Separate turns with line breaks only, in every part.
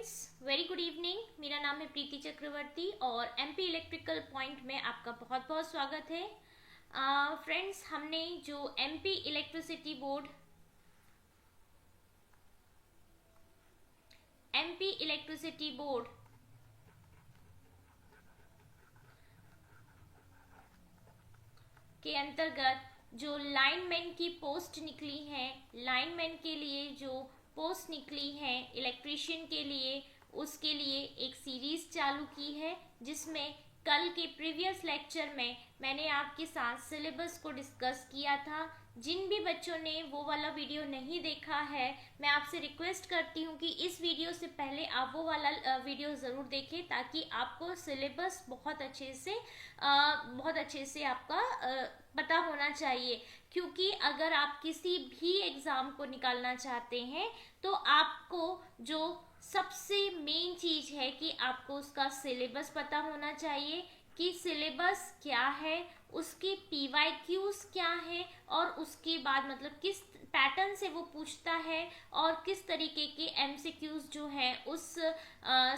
Friends, very good evening. मेरा नाम है प्रीति चक्रवर्ती और एमपी इलेक्ट्रिकल पॉइंट में आपका बहुत बहुत स्वागत है। फ्रेंड्स, हमने जो एमपी इलेक्ट्रिसिटी बोर्ड के अंतर्गत जो लाइनमैन की पोस्ट निकली है, लाइनमैन के लिए जो पोस्ट निकली है इलेक्ट्रिशियन के लिए, उसके लिए एक सीरीज चालू की है, जिसमें कल के प्रीवियस लेक्चर में मैंने आपके साथ सिलेबस को डिस्कस किया था। जिन भी बच्चों ने वो वाला वीडियो नहीं देखा है, मैं आपसे रिक्वेस्ट करती हूँ कि इस वीडियो से पहले आप वो वाला वीडियो ज़रूर देखें, ताकि आपको सिलेबस बहुत अच्छे से आपका पता होना चाहिए। क्योंकि अगर आप किसी भी एग्ज़ाम को निकालना चाहते हैं तो आपको जो सबसे मेन चीज़ है कि आपको उसका सिलेबस पता होना चाहिए कि सिलेबस क्या है, उसके PYQs क्या है, और उसके बाद मतलब किस पैटर्न से वो पूछता है और किस तरीके के MCQs जो हैं उस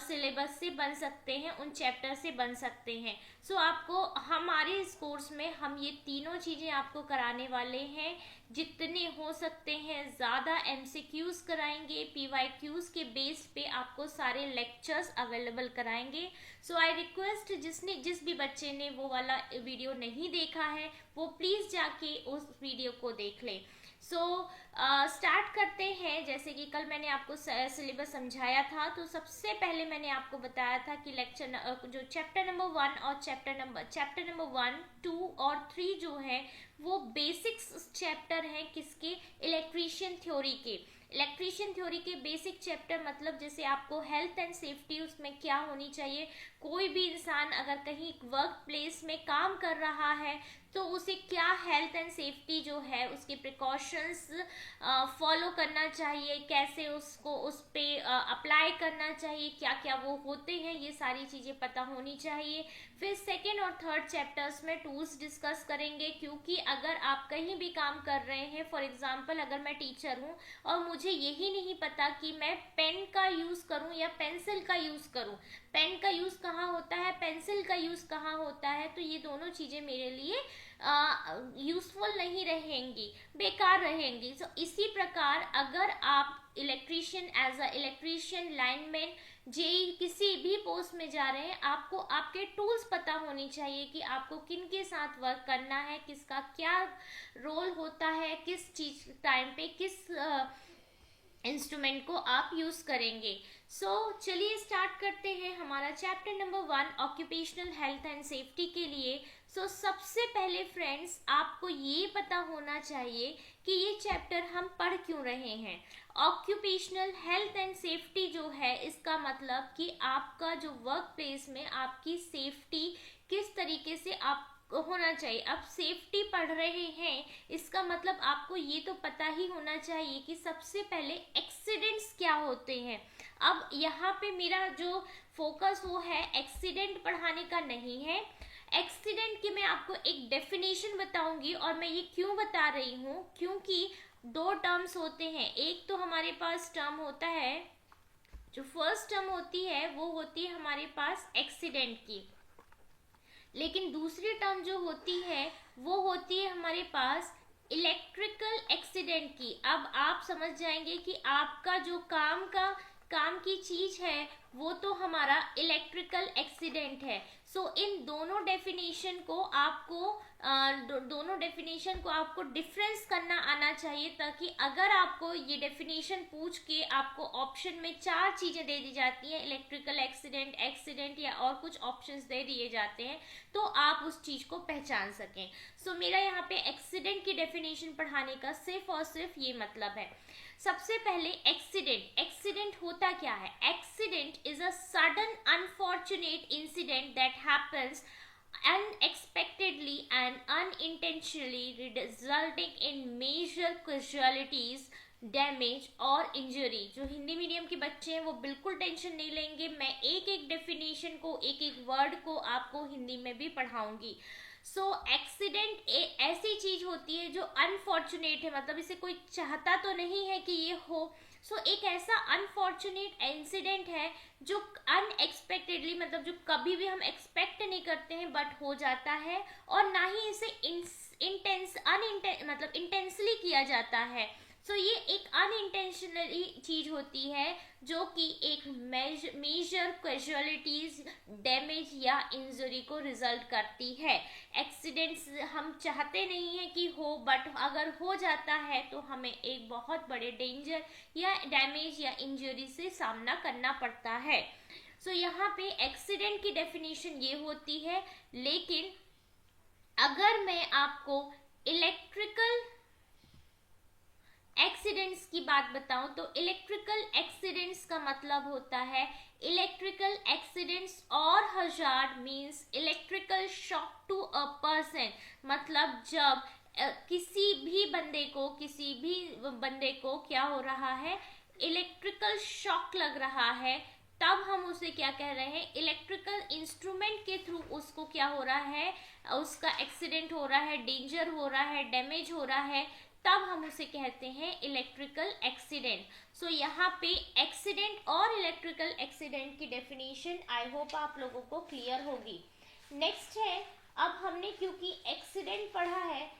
सिलेबस से बन सकते हैं, उन चैप्टर से बन सकते हैं। सो आपको हमारे इस कोर्स में हम ये तीनों चीज़ें आपको कराने वाले हैं। जितने हो सकते हैं ज़्यादा MCQs कराएंगे, PYQs के बेस पे आपको सारे लेक्चर्स अवेलेबल कराएंगे। सो आई रिक्वेस्ट जिस भी बच्चे ने वो वाला वीडियो नहीं देखा है वो प्लीज़ जाके उस वीडियो को देख ले। सो स्टार्ट करते हैं। जैसे कि कल मैंने आपको सिलेबस समझाया था, तो सबसे पहले मैंने आपको बताया था कि जो चैप्टर नंबर 1 और चैप्टर नंबर 1, 2 और 3 जो है वो बेसिक्स चैप्टर हैं किसके, इलेक्ट्रीशियन थ्योरी के बेसिक चैप्टर। मतलब जैसे आपको हेल्थ एंड सेफ्टी उसमें क्या होनी चाहिए, कोई भी इंसान अगर कहीं वर्क प्लेस में काम कर रहा है तो उसे क्या हेल्थ एंड सेफ्टी जो है उसके प्रिकॉशंस फॉलो करना चाहिए, कैसे उसको उस पे अप्लाई करना चाहिए, क्या क्या वो होते हैं, ये सारी चीज़ें पता होनी चाहिए। फिर सेकेंड और थर्ड चैप्टर्स में टूल्स डिस्कस करेंगे, क्योंकि अगर आप कहीं भी काम कर रहे हैं, फॉर एग्जांपल अगर मैं टीचर हूँ और मुझे यही नहीं पता कि मैं पेन का यूज़ करूँ या पेंसिल का यूज़ करूँ, पेन का यूज़ कहाँ होता है, पेंसिल का यूज़ कहाँ होता है, तो ये दोनों चीज़ें मेरे लिए यूज़फुल नहीं रहेंगी, बेकार रहेंगी। सो इसी प्रकार अगर आप इलेक्ट्रीशियन लाइनमैन जेई किसी भी पोस्ट में जा रहे हैं, आपको आपके टूल्स पता होनी चाहिए कि आपको किन के साथ वर्क करना है, किसका क्या रोल होता है, किस चीज़ टाइम पे किस इंस्ट्रूमेंट को आप यूज करेंगे। सो चलिए स्टार्ट करते हैं हमारा chapter number 1 occupational health and safety के लिए। सबसे पहले फ्रेंड्स, आपको ये पता होना चाहिए कि ये चैप्टर हम पढ़ क्यों रहे हैं। ऑक्यूपेशनल हेल्थ एंड सेफ्टी जो है, इसका मतलब कि आपका जो वर्क प्लेस में आपकी सेफ्टी किस तरीके से आप होना चाहिए। अब सेफ्टी पढ़ रहे हैं, इसका मतलब आपको ये तो पता ही होना चाहिए कि सबसे पहले एक्सीडेंट्स क्या होते हैं। अब यहाँ पे मेरा जो फोकस वो है एक्सीडेंट पढ़ाने का नहीं है। एक्सीडेंट की मैं आपको एक डेफिनेशन बताऊंगी, और मैं ये क्यों बता रही हूँ, क्योंकि दो टर्म्स होते हैं। एक तो हमारे पास टर्म होता है, जो फर्स्ट टर्म होती है वो होती है हमारे पास एक्सीडेंट की, लेकिन दूसरी टर्म जो होती है वो होती है हमारे पास इलेक्ट्रिकल एक्सीडेंट की। अब आप समझ जाएंगे कि आपका जो काम की चीज है वो तो हमारा इलेक्ट्रिकल एक्सीडेंट है। इन दोनों डेफिनेशन को आपको डिफरेंस करना आना चाहिए, ताकि अगर आपको ये डेफिनेशन पूछ के आपको ऑप्शन में 4 चीजें दे दी जाती हैं, इलेक्ट्रिकल एक्सीडेंट या और कुछ ऑप्शंस दे दिए जाते हैं, तो आप उस चीज को पहचान सकें। मेरा यहाँ पे एक्सीडेंट की डेफिनेशन पढ़ाने का सिर्फ और सिर्फ ये मतलब है। सबसे पहले एक्सीडेंट होता क्या है। Accident is a sudden unfortunate incident that happens unexpectedly and unintentionally, resulting in major casualties, damage और इंजरी। जो हिंदी मीडियम के बच्चे हैं वो बिल्कुल टेंशन नहीं लेंगे, मैं एक एक डेफिनेशन को, एक एक वर्ड को आपको हिंदी में भी पढ़ाऊंगी। सो एक्सीडेंट ऐसी चीज होती है जो अनफॉर्चुनेट है, मतलब इसे कोई चाहता तो नहीं है कि ये हो। एक ऐसा अनफॉर्चुनेट इंसिडेंट है जो अनएक्सपेक्टेडली, मतलब जो कभी भी हम एक्सपेक्ट नहीं करते हैं बट हो जाता है, और ना ही इसे मतलब इंटेंसली किया जाता है। ये एक अनइंटेंशनली चीज होती है जो कि एक मेजर कैजुअलिटीज, डैमेज या इंजरी को रिजल्ट करती है। एक्सीडेंट्स हम चाहते नहीं है कि हो, बट अगर हो जाता है तो हमें एक बहुत बड़े डेंजर या डैमेज या इंजरी से सामना करना पड़ता है। यहाँ पे एक्सीडेंट की डेफिनेशन ये होती है। लेकिन अगर मैं आपको इलेक्ट्रिकल एक्सीडेंट्स की बात बताऊं तो इलेक्ट्रिकल एक्सीडेंट्स का मतलब होता है इलेक्ट्रिकल एक्सीडेंट्स और hazard means electrical shock to a person. मतलब जब किसी भी बंदे को क्या हो रहा है, इलेक्ट्रिकल शॉक लग रहा है, तब हम उसे क्या कह रहे हैं, इलेक्ट्रिकल इंस्ट्रूमेंट के थ्रू उसको क्या हो रहा है, उसका एक्सीडेंट हो रहा है, डेंजर हो रहा है, डैमेज हो रहा है, तब हम उसे कहते हैं इलेक्ट्रिकल एक्सीडेंट। यहाँ पे एक्सीडेंट और इलेक्ट्रिकल एक्सीडेंट की डेफिनेशन आई होप आप लोगों को क्लियर होगी। नेक्स्ट है, अब हमने क्योंकि एक्सीडेंट पढ़ा है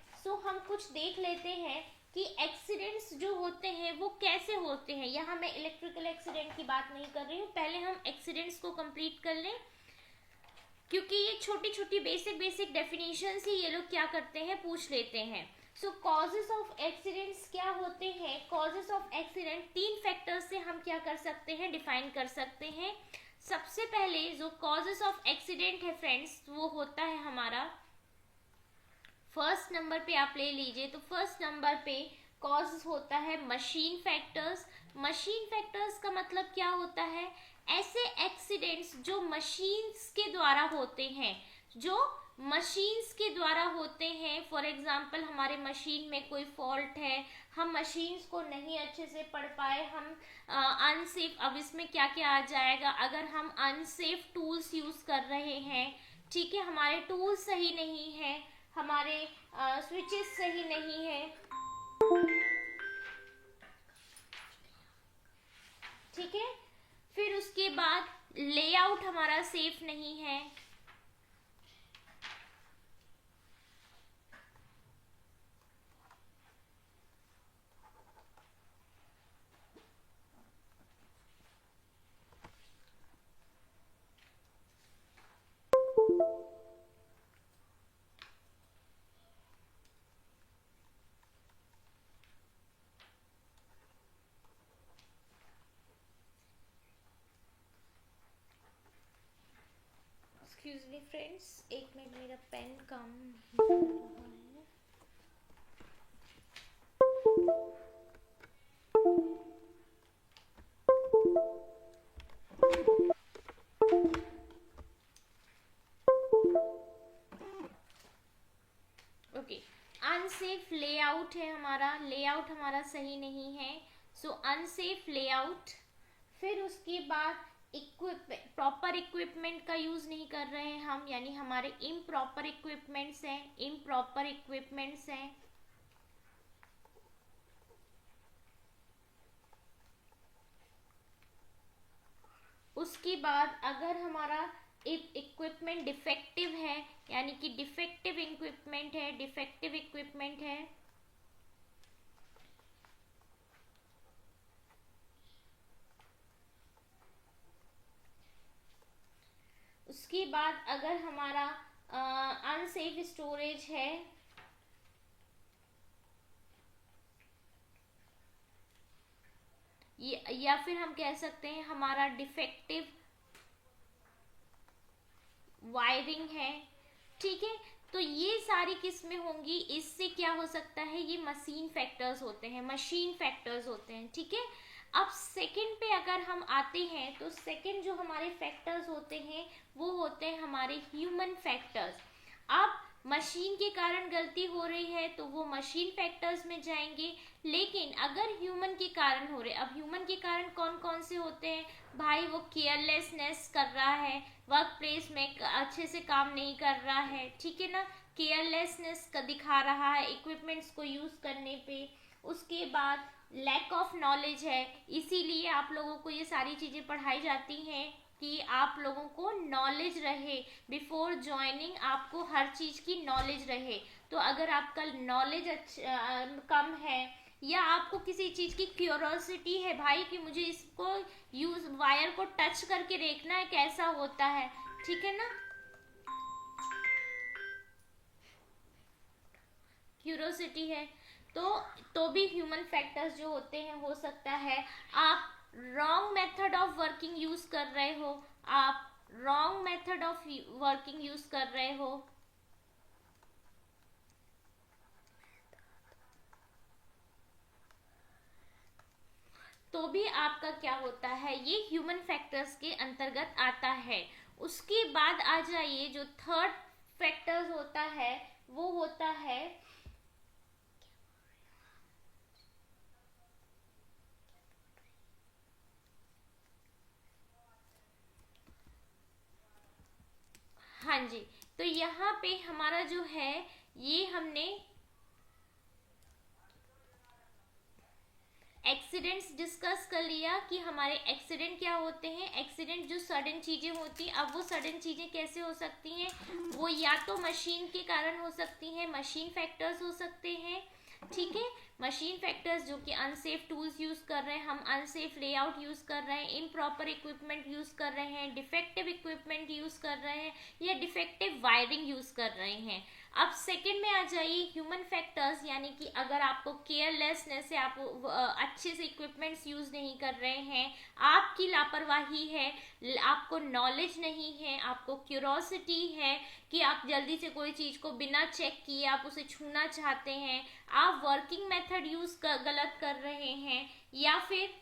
हम कुछ देख लेते हैं कि एक्सीडेंट्स जो होते हैं वो कैसे होते हैं। यहाँ मैं इलेक्ट्रिकल एक्सीडेंट की बात नहीं कर रही हूँ, पहले हम एक्सीडेंट्स को कंप्लीट कर लें, क्योंकि ये छोटी छोटी बेसिक डेफिनेशन ही ये लोग क्या करते हैं, पूछ लेते हैं। कॉजेस ऑफ एक्सीडेंट्स क्या होते हैं। कॉजेस ऑफ एक्सीडेंट 3 फैक्टर्स से हम क्या कर सकते हैं, डिफाइन कर सकते हैं। सबसे पहले जो कॉजेस ऑफ एक्सीडेंट है फ्रेंड्स, वो होता है हमारा फर्स्ट नंबर पे आप ले लीजिए, तो फर्स्ट नंबर पे कॉज होता है मशीन फैक्टर्स। मशीन फैक्टर्स का मतलब क्या होता है, ऐसे एक्सीडेंट्स जो मशीन्स के द्वारा होते हैं, जो मशीन्स के द्वारा होते हैं। फॉर एग्जांपल हमारे मशीन में कोई फॉल्ट है, हम मशीन्स को नहीं अच्छे से पढ़ पाए, हम अनसेफ, अब इसमें क्या क्या आ जाएगा, अगर हम अनसेफ टूल्स यूज कर रहे हैं, ठीक है, हमारे टूल्स सही नहीं है, हमारे स्विचेस सही नहीं है, ठीक है, फिर उसके बाद लेआउट हमारा सेफ नहीं है, एक्सक्यूज मी फ्रेंड्स, एक मिनट, मेरा पेन काम कर रहा है। ओके, अनसेफ लेआउट है हमारा, लेआउट हमारा सही नहीं है, अनसेफ लेआउट। फिर उसके बाद प्रॉपर इक्विपमेंट का यूज नहीं कर रहे हैं हम, यानी हमारे इम्प्रॉपर इक्विपमेंट्स हैं, उसके बाद अगर हमारा इक्विपमेंट डिफेक्टिव है, यानी कि डिफेक्टिव इक्विपमेंट है, उसके बाद अगर हमारा अनसेफ स्टोरेज है, या फिर हम कह सकते हैं हमारा डिफेक्टिव वायरिंग है, ठीक है, तो ये सारी किस्में होंगी। इससे क्या हो सकता है, ये मशीन फैक्टर्स होते हैं, ठीक है। अब सेकंड पे अगर हम आते हैं तो सेकंड जो हमारे फैक्टर्स होते हैं वो होते हैं हमारे ह्यूमन फैक्टर्स। अब मशीन के कारण गलती हो रही है तो वो मशीन फैक्टर्स में जाएंगे, लेकिन अगर ह्यूमन के कारण हो रहे, अब ह्यूमन के कारण कौन कौन से होते हैं भाई, वो केयरलेसनेस कर रहा है, वर्क प्लेस में अच्छे से काम नहीं कर रहा है, ठीक है ना, केयरलेसनेस का दिखा रहा है इक्विपमेंट्स को यूज करने पे। उसके बाद लैक ऑफ नॉलेज है, इसीलिए आप लोगों को ये सारी चीजें पढ़ाई जाती हैं कि आप लोगों को नॉलेज रहे, बिफोर ज्वाइनिंग आपको हर चीज की नॉलेज रहे। तो अगर आपका नॉलेज कम है या आपको किसी चीज की क्यूरोसिटी है भाई कि मुझे इसको यूज वायर को टच करके देखना है कैसा होता है, ठीक है ना, क्यूरोसिटी है, तो भी ह्यूमन फैक्टर्स जो होते हैं, हो सकता है आप wrong method of working use कर रहे हो, आप wrong method of working use कर रहे हो, तो भी आपका क्या होता है, ये ह्यूमन फैक्टर्स के अंतर्गत आता है। उसके बाद आ जाइए, जो थर्ड फैक्टर्स होता है वो होता है हाँ जी, तो यहाँ पे हमारा जो है, ये हमने एक्सीडेंट्स डिस्कस कर लिया कि हमारे एक्सीडेंट क्या होते हैं। एक्सीडेंट जो सडन चीजें होती हैं, अब वो सडन चीजें कैसे हो सकती हैं, वो या तो मशीन के कारण हो सकती हैं, मशीन फैक्टर्स हो सकते हैं, ठीक है, मशीन फैक्टर्स जो कि अनसेफ टूल्स यूज कर रहे हैं, हम अनसेफ लेआउट यूज कर रहे हैं, इम्प्रॉपर इक्विपमेंट यूज कर रहे हैं, डिफेक्टिव इक्विपमेंट यूज कर रहे हैं, या डिफेक्टिव वायरिंग यूज कर रहे हैं। अब सेकंड में आ जाइए ह्यूमन फैक्टर्स, यानी कि अगर आपको केयरलेसनेस है, आप अच्छे से इक्विपमेंट्स यूज नहीं कर रहे हैं, आपकी लापरवाही है, आपको नॉलेज नहीं है, आपको क्यूरोसिटी है कि आप जल्दी से कोई चीज को बिना चेक किए आप उसे छूना चाहते हैं, आप वर्किंग मेथड यूज गलत कर रहे हैं, या फिर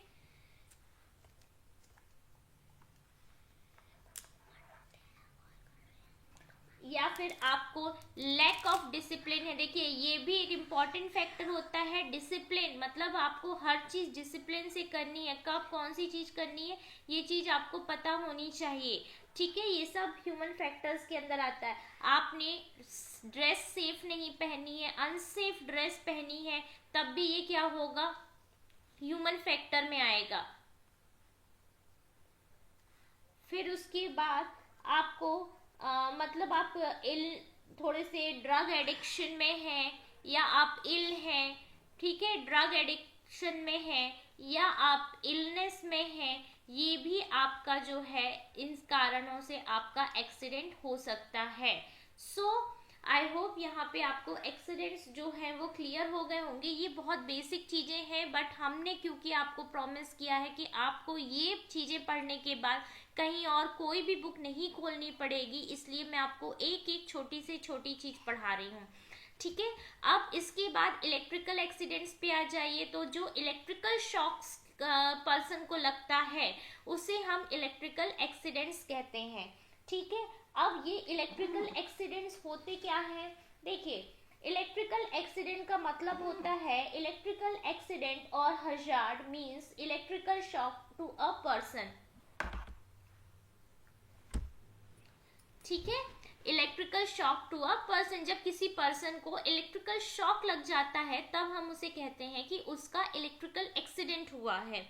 आपको लैक ऑफ डिसिप्लिन है। देखिए, ये भी एक इम्पॉर्टेंट फैक्टर होता है, डिसिप्लिन, मतलब आपको हर चीज डिसिप्लिन से करनी है, कब कौन सी चीज करनी है ये चीज आपको पता होनी चाहिए, ठीक है, ये सब ह्यूमन फैक्टर्स के अंदर आता है। आपने ड्रेस सेफ नहीं पहनी है, अनसेफ ड्रेस पहनी है, तब भी ये क्या होगा, ह्यूमन फैक्टर में आएगा। फिर उसके बाद आपको मतलब आप इल थोड़े से ड्रग एडिक्शन में हैं, या आप इल हैं, ठीक है, ड्रग एडिक्शन में हैं, या आप इलनेस में हैं, ये भी आपका जो है, इन कारणों से आपका एक्सीडेंट हो सकता है। सो आई होप यहाँ पे आपको एक्सीडेंट्स जो हैं वो क्लियर हो गए होंगे। ये बहुत बेसिक चीजें हैं, बट हमने क्योंकि आपको प्रॉमिस किया है कि आपको ये चीजें पढ़ने के बाद कहीं और कोई भी बुक नहीं खोलनी पड़ेगी, इसलिए मैं आपको एक एक छोटी से छोटी चीज पढ़ा रही हूँ, ठीक है। अब इसके बाद इलेक्ट्रिकल एक्सीडेंट्स पे आ जाइए। तो जो इलेक्ट्रिकल शॉक्स पर्सन को लगता है उसे हम इलेक्ट्रिकल एक्सीडेंट्स कहते हैं, ठीक है। अब ये इलेक्ट्रिकल एक्सीडेंट्स होते क्या हैं, देखिए, इलेक्ट्रिकल एक्सीडेंट का मतलब होता है, इलेक्ट्रिकल एक्सीडेंट और hazard means electrical shock to a person, ठीक है, electrical shock to a person, जब किसी पर्सन को इलेक्ट्रिकल शॉक लग जाता है तब हम उसे कहते हैं कि उसका इलेक्ट्रिकल एक्सीडेंट हुआ है,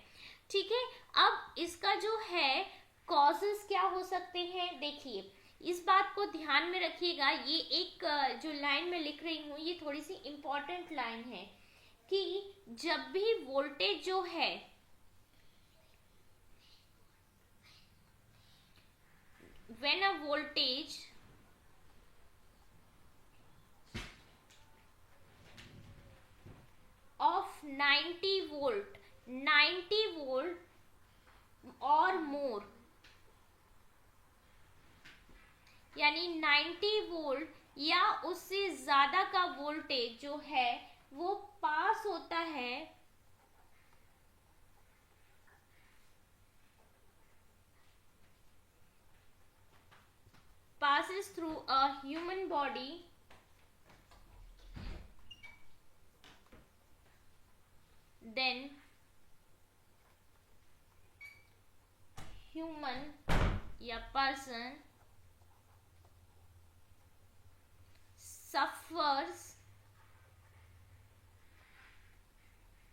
ठीक है। अब इसका जो है कॉजेस क्या हो सकते हैं, देखिए, इस बात को ध्यान में रखिएगा, ये एक जो लाइन में लिख रही हूँ ये थोड़ी सी इंपॉर्टेंट लाइन है, कि जब भी वोल्टेज जो है, when a voltage of 90 volt और मोर, यानी 90 वोल्ट या उससे ज्यादा का वोल्टेज जो है वो पास होता है passes through a human body, then human या person suffers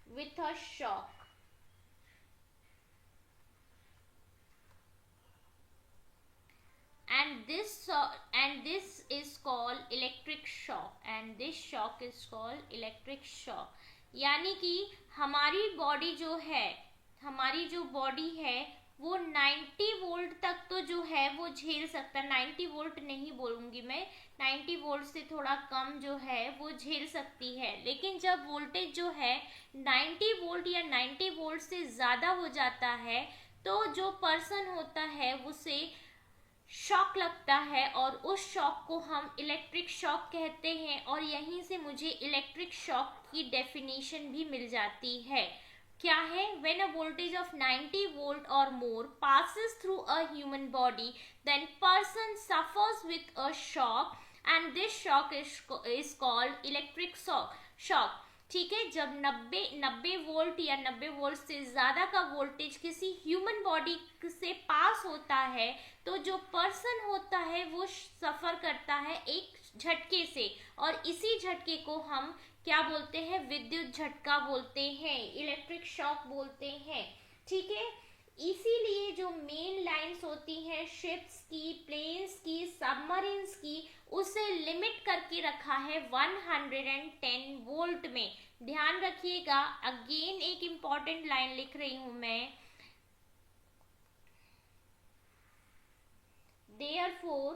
with a shock, and this is called electric shock, and this shock is called electric shock. यानी कि हमारी बॉडी जो है, हमारी जो बॉडी है वो 90 वोल्ट तक तो जो है वो झेल सकता है। 90 वोल्ट नहीं बोलूंगी मैं, 90 वोल्ट से थोड़ा कम जो है वो झेल सकती है। लेकिन जब वोल्टेज जो है 90 वोल्ट या 90 वोल्ट से ज़्यादा हो जाता है तो जो पर्सन होता है उसे शॉक लगता है, और उस शॉक को हम इलेक्ट्रिक शॉक कहते हैं। और यहीं से मुझे इलेक्ट्रिक शॉक की डेफिनेशन भी मिल जाती है। क्या है? When a voltage of 90 volt और मोर passes through a human body, then person suffers with a shock and this shock is called electric shock. ठीक है, जब 90 वोल्ट या 90 वोल्ट से ज़्यादा का वोल्टेज किसी ह्यूमन बॉडी से पास होता है तो जो पर्सन होता है वो सफ़र करता है एक झटके से, और इसी झटके को हम क्या बोलते हैं? विद्युत झटका बोलते हैं, इलेक्ट्रिक शॉक बोलते हैं। ठीक है, इसीलिए जो मेन लाइंस होती हैं शिप्स की, प्लेन्स की, सबमरीन्स की, उसे लिमिट करके रखा है 110 वोल्ट में। ध्यान रखिएगा, अगेन एक इंपॉर्टेंट लाइन लिख रही हूं मैं, therefore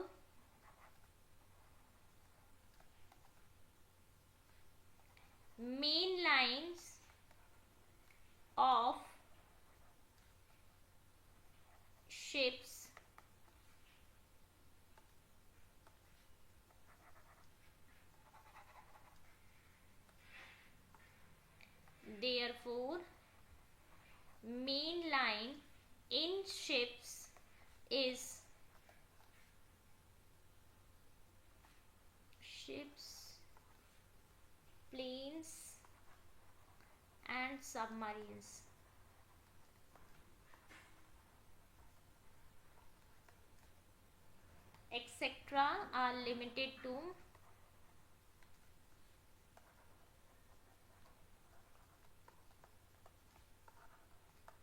main lines of ships therefore main line in ships is ships, planes and submarines. Etc. are limited to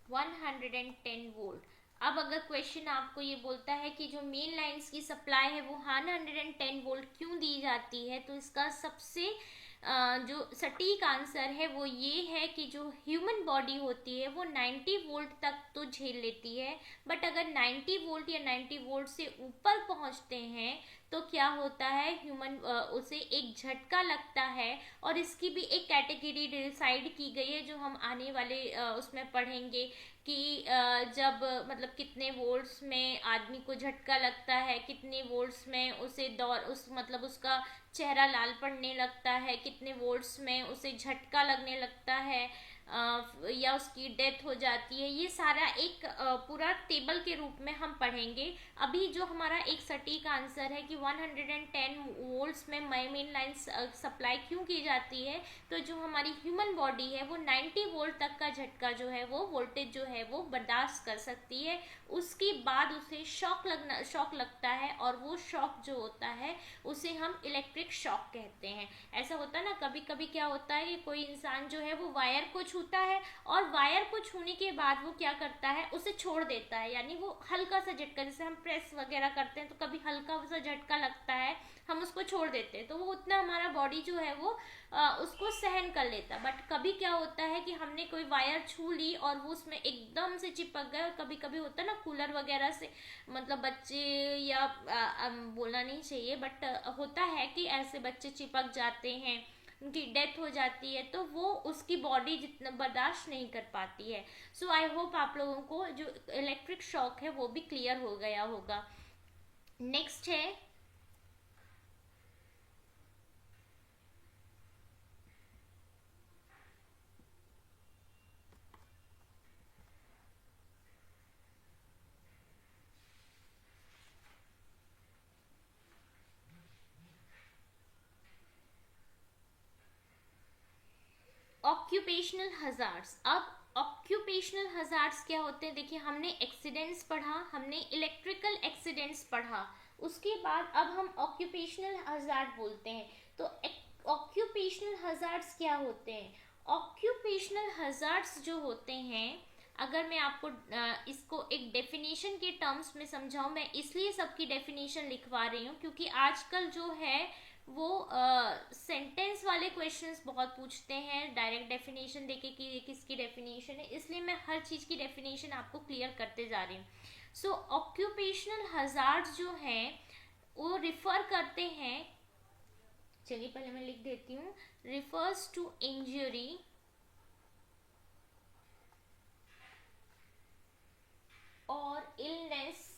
110 volt. अब अगर क्वेश्चन आपको ये बोलता है कि जो मेन लाइंस की सप्लाई है वो 110 वोल्ट क्यों दी जाती है, तो इसका सबसे जो सटीक आंसर है वो ये है कि जो ह्यूमन बॉडी होती है वो 90 वोल्ट तक तो झेल लेती है, बट अगर 90 वोल्ट या 90 वोल्ट से ऊपर पहुंचते हैं तो क्या होता है, ह्यूमन उसे एक झटका लगता है। और इसकी भी एक कैटेगरी डिसाइड की गई है जो हम आने वाले उसमें पढ़ेंगे कि जब मतलब कितने वोल्ट्स में आदमी को झटका लगता है, कितने वोल्ट्स में उसे मतलब उसका चेहरा लाल पड़ने लगता है, कितने वोल्ट्स में उसे झटका लगने लगता है या उसकी डेथ हो जाती है। ये सारा एक पूरा टेबल के रूप में हम पढ़ेंगे। अभी जो हमारा एक सटीक आंसर है कि 110 वोल्ट्स में मेन लाइन सप्लाई क्यों की जाती है, तो जो हमारी ह्यूमन बॉडी है वो 90 वोल्ट तक का झटका जो है वो वोल्टेज जो है वो बर्दाश्त कर सकती है। उसके बाद उसे शॉक लगता है, और वो शॉक जो होता है उसे हम इलेक्ट्रिक शॉक कहते हैं। ऐसा होता है ना, कभी कभी क्या होता है कि कोई इंसान जो है वो वायर को छूता है, और वायर को छूने के बाद वो क्या करता है, उसे छोड़ देता है, यानी वो हल्का सा झटका, जैसे हम प्रेस वगैरह करते हैं तो कभी हल्का सा झटका लगता है, हम उसको छोड़ देते हैं, तो वो उतना हमारा बॉडी जो है वो उसको सहन कर लेता। बट कभी क्या होता है कि हमने कोई वायर छू ली और वो उसमें एकदम से चिपक गया। कभी कभी होता है ना कूलर वगैरह से, मतलब बच्चे या बोलना नहीं चाहिए बट होता है कि ऐसे बच्चे चिपक जाते हैं, उनकी डेथ हो जाती है, तो वो उसकी बॉडी जितना बर्दाश्त नहीं कर पाती है। सो आई होप आप लोगों को जो इलेक्ट्रिक शॉक है वो भी क्लियर हो गया होगा। नेक्स्ट है ऑक्यूपेशनल हजार्ड्स। अब ऑक्यूपेशनल हजार्ड्स क्या होते हैं? देखिए, हमने एक्सीडेंट्स पढ़ा, हमने इलेक्ट्रिकल एक्सीडेंट्स पढ़ा, उसके बाद अब हम ऑक्यूपेशनल हजार्ड बोलते हैं। तो ऑक्यूपेशनल हजार्ड्स क्या होते हैं? ऑक्यूपेशनल हजार्ड्स जो होते हैं, अगर मैं आपको इसको एक डेफिनेशन के टर्म्स में समझाऊं, मैं इसलिए सबकी डेफिनेशन लिखवा रही हूँ क्योंकि आजकल जो है वो सेंटेंस वाले क्वेश्चंस बहुत पूछते हैं डायरेक्ट डेफिनेशन देके कि ये किसकी डेफिनेशन है, इसलिए मैं हर चीज़ की डेफिनेशन आपको क्लियर करते जा रही हूँ। सो ऑक्यूपेशनल हजार्ड्स जो हैं वो रिफर करते हैं, चलिए पहले मैं लिख देती हूँ, रिफर्स टू इंजरी और illness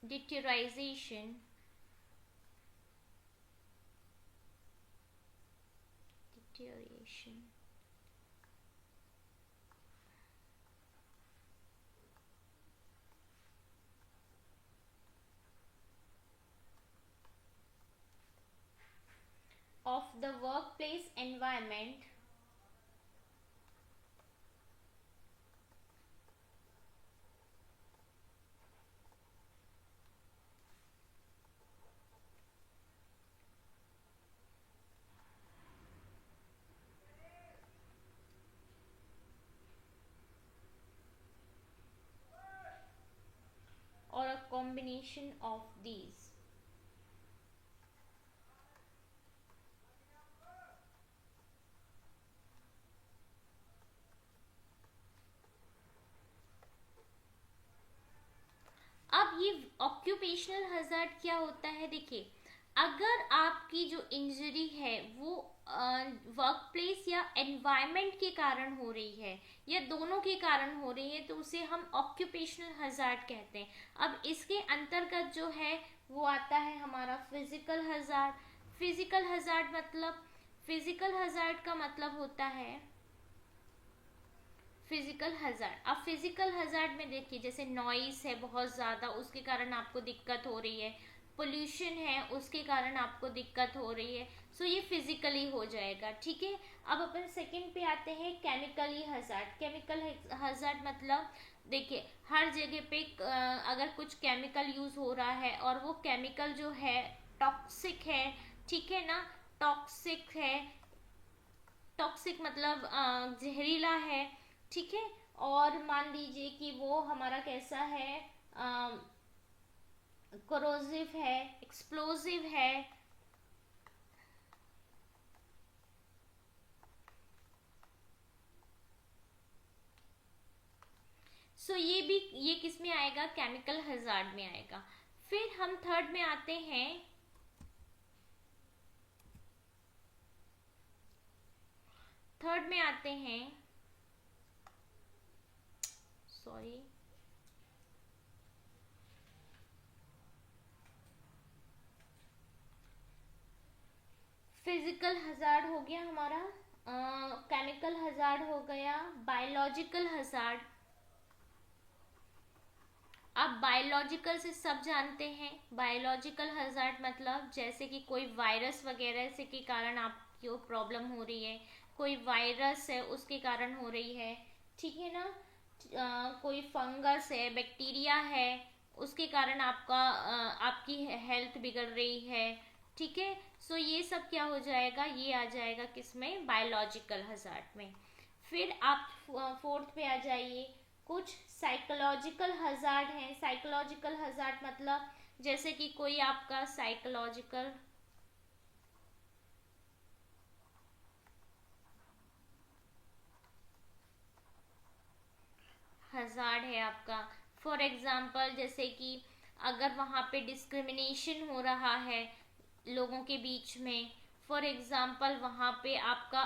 deterioration deterioration of the workplace environment or a combination of these. अब ये ऑक्यूपेशनल हजार्ड क्या होता है? देखिए, अगर आपकी जो इंजरी है वो वर्क प्लेस या एनवायरनमेंट के कारण हो रही है या दोनों के कारण हो रही है तो उसे हम ऑक्यूपेशनल हजार्ड कहते हैं। अब इसके अंतर्गत जो है वो आता है हमारा फिजिकल हजार्ड। फिजिकल हजार्ड का मतलब होता है फिजिकल हजार्ड। अब फिजिकल हजार्ड में देखिए, जैसे नॉइस है बहुत ज़्यादा, उसके कारण आपको दिक्कत हो रही है, पोल्यूशन है उसके कारण आपको दिक्कत हो रही है, सो ये फिजिकली हो जाएगा। ठीक है, अब अपन सेकंड पे आते हैं, केमिकली हजार्ड। केमिकल हजार्ड मतलब देखिए, हर जगह पे अगर कुछ केमिकल यूज हो रहा है और वो केमिकल जो है टॉक्सिक है, ठीक है ना, टॉक्सिक है, टॉक्सिक मतलब जहरीला है, ठीक है, और मान लीजिए कि वो हमारा कैसा है, कोरोसिव है, एक्सप्लोसिव है, सो ये किस में आएगा? केमिकल हजार्ड में आएगा। फिर हम थर्ड में आते हैं, सॉरी, फिजिकल हजार्ड हो गया हमारा, केमिकल हजार्ड हो गया, बायोलॉजिकल हजार्ड। आप बायोलॉजिकल से सब जानते हैं, बायोलॉजिकल हजार्ड मतलब जैसे कि कोई वायरस वगैरह से के कारण आपको प्रॉब्लम हो रही है, कोई वायरस है उसके कारण हो रही है, ठीक है ना, कोई फंगस है, बैक्टीरिया है, उसके कारण आपकी हेल्थ बिगड़ रही है, ठीक है। सो ये सब क्या हो जाएगा? ये आ जाएगा किसमें? बायोलॉजिकल हजार्ड में। फिर आप फोर्थ पे आ जाइए, कुछ साइकोलॉजिकल हजार्ड हैं। साइकोलॉजिकल हजार्ड मतलब जैसे कि कोई आपका साइकोलॉजिकल हजार्ड है आपका, फॉर एग्जाम्पल जैसे कि अगर वहाँ पे डिस्क्रिमिनेशन हो रहा है लोगों के बीच में, फॉर एग्जाम्पल वहाँ पे आपका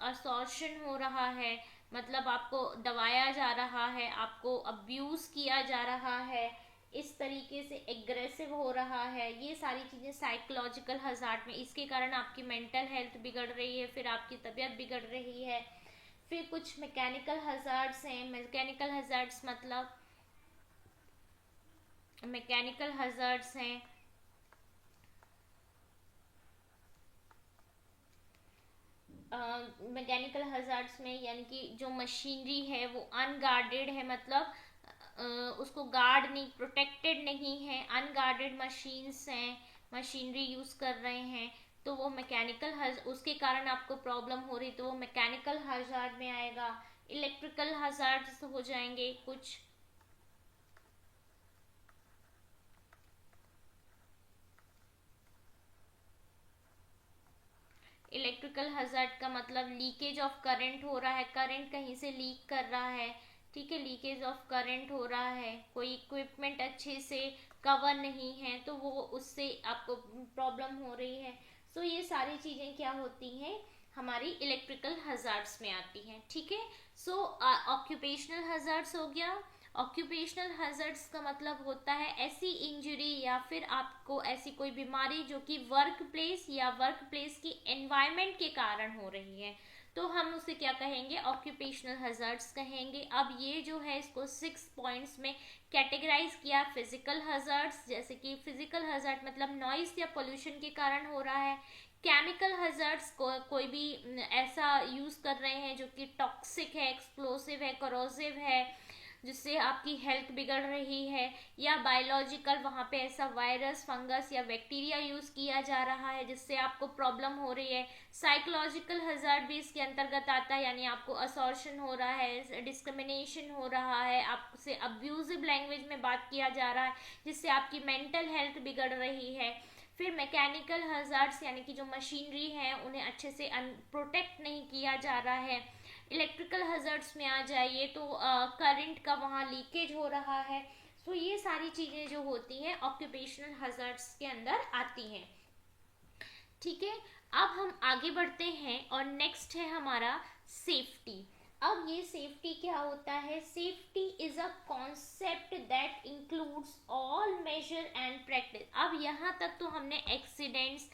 असॉर्शन हो रहा है, मतलब आपको दबाया जा रहा है, आपको अब्यूज किया जा रहा है, इस तरीके से एग्रेसिव हो रहा है, ये सारी चीज़ें साइकोलॉजिकल हजार्ड में, इसके कारण आपकी मेंटल हेल्थ बिगड़ रही है, फिर आपकी तबीयत बिगड़ रही है। फिर कुछ मैकेनिकल हजार्ड्स हैं। मैकेनिकल हजार्ड्स मतलब मैकेनिकल हजार्ड्स हैं मैकेनिकल हजार्ड्स में यानी कि जो मशीनरी है वो अनगार्डेड है, मतलब उसको गार्ड नहीं, प्रोटेक्टेड नहीं है, अनगार्डेड मशीन्स हैं, मशीनरी यूज कर रहे हैं, तो वो मैकेनिकल उसके कारण आपको प्रॉब्लम हो रही तो वो मैकेनिकल हजार्ड में आएगा। इलेक्ट्रिकल हजार्ड्स हो जाएंगे कुछ। इलेक्ट्रिकल हजार्ड का मतलब लीकेज ऑफ करंट हो रहा है, करंट कहीं से लीक कर रहा है, ठीक है, लीकेज ऑफ करंट हो रहा है, कोई इक्विपमेंट अच्छे से कवर नहीं है तो वो उससे आपको प्रॉब्लम हो रही है। सो ये सारी चीजें क्या होती हैं, हमारी इलेक्ट्रिकल हजार्ड्स में आती हैं, ठीक है। सो ऑक्यूपेशनल हजार्ड्स हो गया। ऑक्यूपेशनल हैजर्ड्स का मतलब होता है ऐसी इंजरी या फिर आपको ऐसी कोई बीमारी जो कि वर्क प्लेस या वर्क प्लेस की एनवायरनमेंट के कारण हो रही है, तो हम उसे क्या कहेंगे, ऑक्यूपेशनल हैजर्ड्स कहेंगे। अब ये जो है इसको 6 पॉइंट्स में कैटेगराइज किया। फिजिकल हैजर्ड्स, जैसे कि फिजिकल हैजर्ड मतलब नॉइस या पोल्यूशन के कारण हो रहा है। केमिकल हैजर्ड्स कोई भी ऐसा यूज कर रहे हैं जो कि टॉक्सिक है, एक्सप्लोसिव है, करोसिव है, जिससे आपकी हेल्थ बिगड़ रही है। या बायोलॉजिकल, वहाँ पे ऐसा वायरस, फंगस या बैक्टीरिया यूज किया जा रहा है जिससे आपको प्रॉब्लम हो रही है। साइकोलॉजिकल हजार्ड भी इसके अंतर्गत आता है, यानी आपको असॉर्शन हो रहा है, डिस्क्रिमिनेशन हो रहा है, आपसे अब्यूजिव लैंग्वेज में बात किया जा रहा है जिससे आपकी मेंटल हेल्थ बिगड़ रही है। फिर मैकेनिकल हजार्ड्स यानी कि जो मशीनरी है उन्हें अच्छे से प्रोटेक्ट नहीं किया जा रहा है। इलेक्ट्रिकल हजार्ड्स में आ जाइए तो करंट का वहाँ लीकेज हो रहा है। सो ये सारी चीज़ें जो होती हैं ऑक्यूपेशनल हजार्ड्स के अंदर आती हैं, ठीक है। अब हम आगे बढ़ते हैं और नेक्स्ट है हमारा सेफ्टी। अब ये सेफ्टी क्या होता है, safety is a concept that includes all measure and practice. अब यहाँ तक तो हमने एक्सीडेंट्स,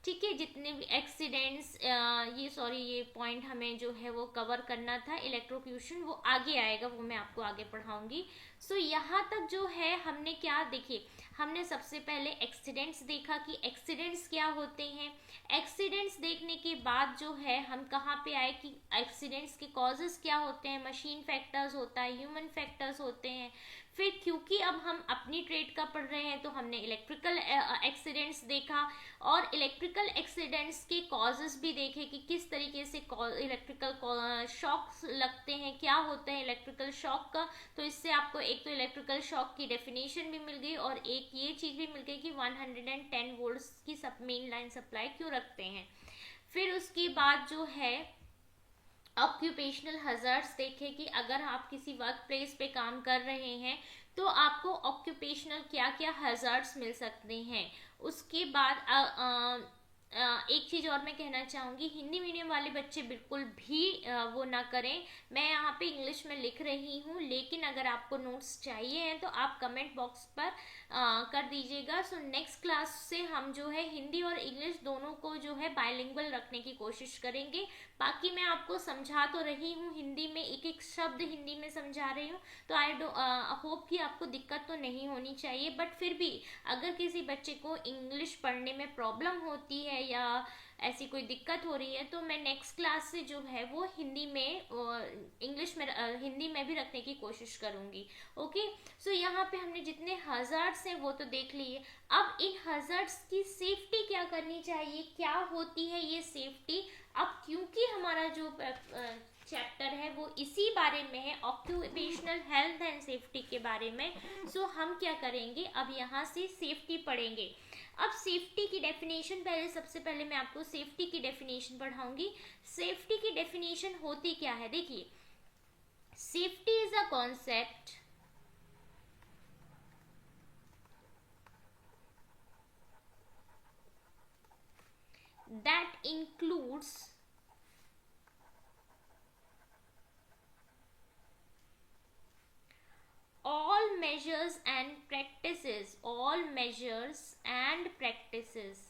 ठीक है, जितने भी एक्सीडेंट्स, ये पॉइंट हमें जो है वो कवर करना था। इलेक्ट्रोक्यूशन वो आगे आएगा, वो मैं आपको आगे पढ़ाऊंगी। सो यहाँ तक जो है हमने क्या, देखिए हमने सबसे पहले एक्सीडेंट्स देखा कि एक्सीडेंट्स क्या होते हैं। एक्सीडेंट्स देखने के बाद जो है हम कहाँ पे आए कि एक्सीडेंट्स के कॉजेस क्या होते हैं, मशीन फैक्टर्स होता है, ह्यूमन फैक्टर्स होते हैं। फिर क्योंकि अब हम अपनी ट्रेड का पढ़ रहे हैं तो हमने इलेक्ट्रिकल एक्सीडेंट्स देखा और इलेक्ट्रिकल एक्सीडेंट्स के कॉजेस भी देखे कि किस तरीके से इलेक्ट्रिकल शॉक्स लगते हैं, क्या होता है इलेक्ट्रिकल शॉक का। तो इससे आपको एक तो इलेक्ट्रिकल शॉक की डेफिनेशन भी मिल गई और एक ये चीज़ भी मिल गई कि 110 वोल्ट्स की मेन लाइन सप्लाई क्यों रखते हैं। फिर उसके बाद जो है ऑक्यूपेशनल हजार्ड्स देखे कि अगर आप किसी वर्क प्लेस पे काम कर रहे हैं तो आपको ऑक्यूपेशनल क्या क्या हजार्ड्स मिल सकते हैं। उसके बाद एक चीज़ और मैं कहना चाहूँगी, हिंदी मीडियम वाले बच्चे बिल्कुल भी वो ना करें। मैं यहाँ पे इंग्लिश में लिख रही हूँ, लेकिन अगर आपको नोट्स चाहिए हैं तो आप कमेंट बॉक्स पर कर दीजिएगा। सो नेक्स्ट क्लास से हम जो है हिंदी और इंग्लिश दोनों को जो है बायलिंगुअल रखने की कोशिश करेंगे। बाकी मैं आपको समझा तो रही हूँ हिंदी में, एक एक शब्द हिंदी में समझा रही हूँ, तो आई होप कि आपको दिक्कत तो नहीं होनी चाहिए। बट फिर भी अगर किसी बच्चे को इंग्लिश पढ़ने में प्रॉब्लम होती है या ऐसी कोई दिक्कत हो रही है तो मैं नेक्स्ट क्लास से जो है वो हिंदी में, इंग्लिश में, हिंदी में भी रखने की कोशिश करूँगी। ओके, सो यहाँ पे हमने जितने हजार्ड्स हैं वो तो देख लिए। अब इन हजार्ड्स की सेफ्टी क्या करनी चाहिए, क्या होती है ये सेफ्टी। अब क्योंकि हमारा जो चैप्टर है वो इसी बारे में है, ऑक्यूपेशनल हेल्थ एंड सेफ्टी के बारे में। सो हम क्या करेंगे, अब यहाँ से सेफ्टी पढ़ेंगे। अब सेफ्टी की डेफिनेशन, पहले सबसे पहले मैं आपको सेफ्टी की डेफिनेशन पढ़ाऊंगी। सेफ्टी की डेफिनेशन होती क्या है, देखिए safety is a concept that includes all measures and practices, all measures and practices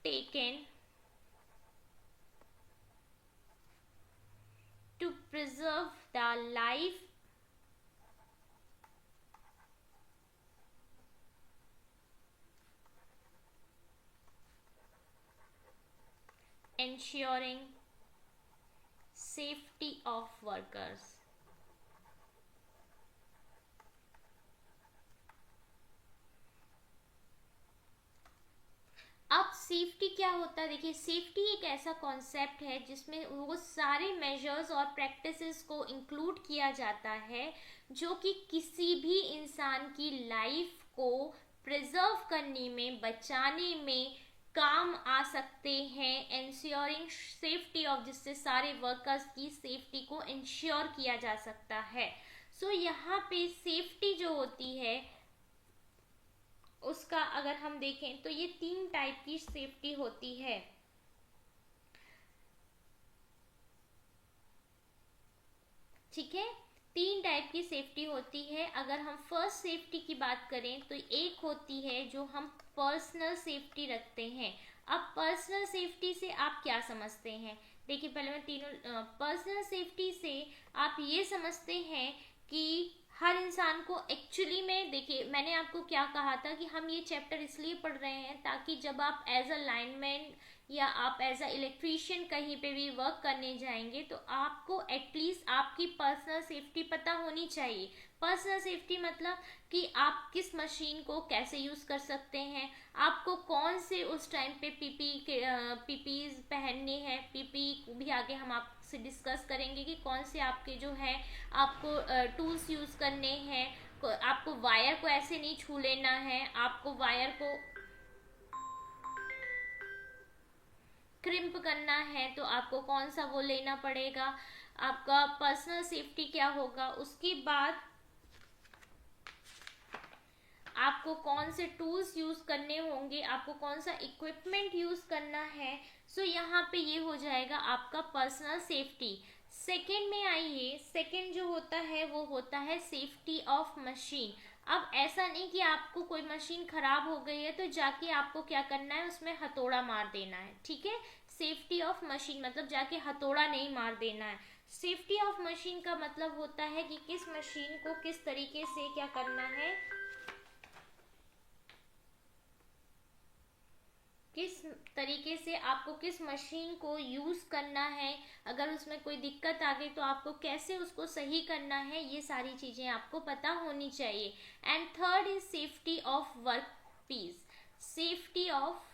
taken to preserve the life, ensuring safety of workers. अब सेफ्टी क्या होता है, देखिए सेफ्टी एक ऐसा कॉन्सेप्ट है जिसमें वो सारे मेजर्स और प्रैक्टिसेस को इंक्लूड किया जाता है जो कि किसी भी इंसान की लाइफ को प्रिजर्व करने में, बचाने में काम आ सकते हैं, एंश्योरिंग सेफ्टी ऑफ, जिससे सारे वर्कर्स की सेफ्टी को इंश्योर किया जा सकता है। सो यहाँ पे सेफ्टी जो होती है उसका अगर हम देखें तो ये 3 टाइप की सेफ्टी होती है। ठीक है, 3 टाइप की सेफ्टी होती है। अगर हम फर्स्ट सेफ्टी की बात करें तो एक होती है जो हम पर्सनल सेफ्टी रखते हैं। अब पर्सनल सेफ्टी से आप क्या समझते हैं, देखिए पहले मैं तीनों पर्सनल सेफ्टी से आप ये समझते हैं कि हर इंसान को एक्चुअली में, देखिए मैंने आपको क्या कहा था कि हम ये चैप्टर इसलिए पढ़ रहे हैं ताकि जब आप एज अ लाइनमैन या आप एज अ इलेक्ट्रीशियन कहीं पे भी वर्क करने जाएंगे तो आपको एटलीस्ट आपकी पर्सनल सेफ्टी पता होनी चाहिए। पर्सनल सेफ्टी मतलब कि आप किस मशीन को कैसे यूज कर सकते हैं, आपको कौन से उस टाइम पे पीपीज पहनने हैं, पीपी भी आगे हम आपसे डिस्कस करेंगे कि कौन से आपके जो है आपको टूल्स यूज करने हैं, आपको वायर को ऐसे नहीं छू लेना है, आपको वायर को क्रिम्प करना है तो आपको कौन सा वो लेना पड़ेगा, आपका पर्सनल सेफ्टी क्या होगा। उसके बाद आपको कौन से टूल्स यूज करने होंगे, आपको कौन सा इक्विपमेंट यूज करना है। सो यहाँ पे ये हो जाएगा आपका पर्सनल सेफ्टी। सेकेंड में आइए, सेकेंड जो होता है वो होता है सेफ्टी ऑफ मशीन। अब ऐसा नहीं कि आपको कोई मशीन खराब हो गई है तो जाके आपको क्या करना है, उसमें हथौड़ा मार देना है। ठीक है, सेफ्टी ऑफ मशीन मतलब जाके हथौड़ा नहीं मार देना है। सेफ्टी ऑफ मशीन का मतलब होता है कि किस मशीन को किस तरीके से क्या करना है, किस तरीके से आपको किस मशीन को यूज करना है, अगर उसमें कोई दिक्कत आ गई तो आपको कैसे उसको सही करना है, ये सारी चीजें आपको पता होनी चाहिए। And third is safety of work piece. Safety of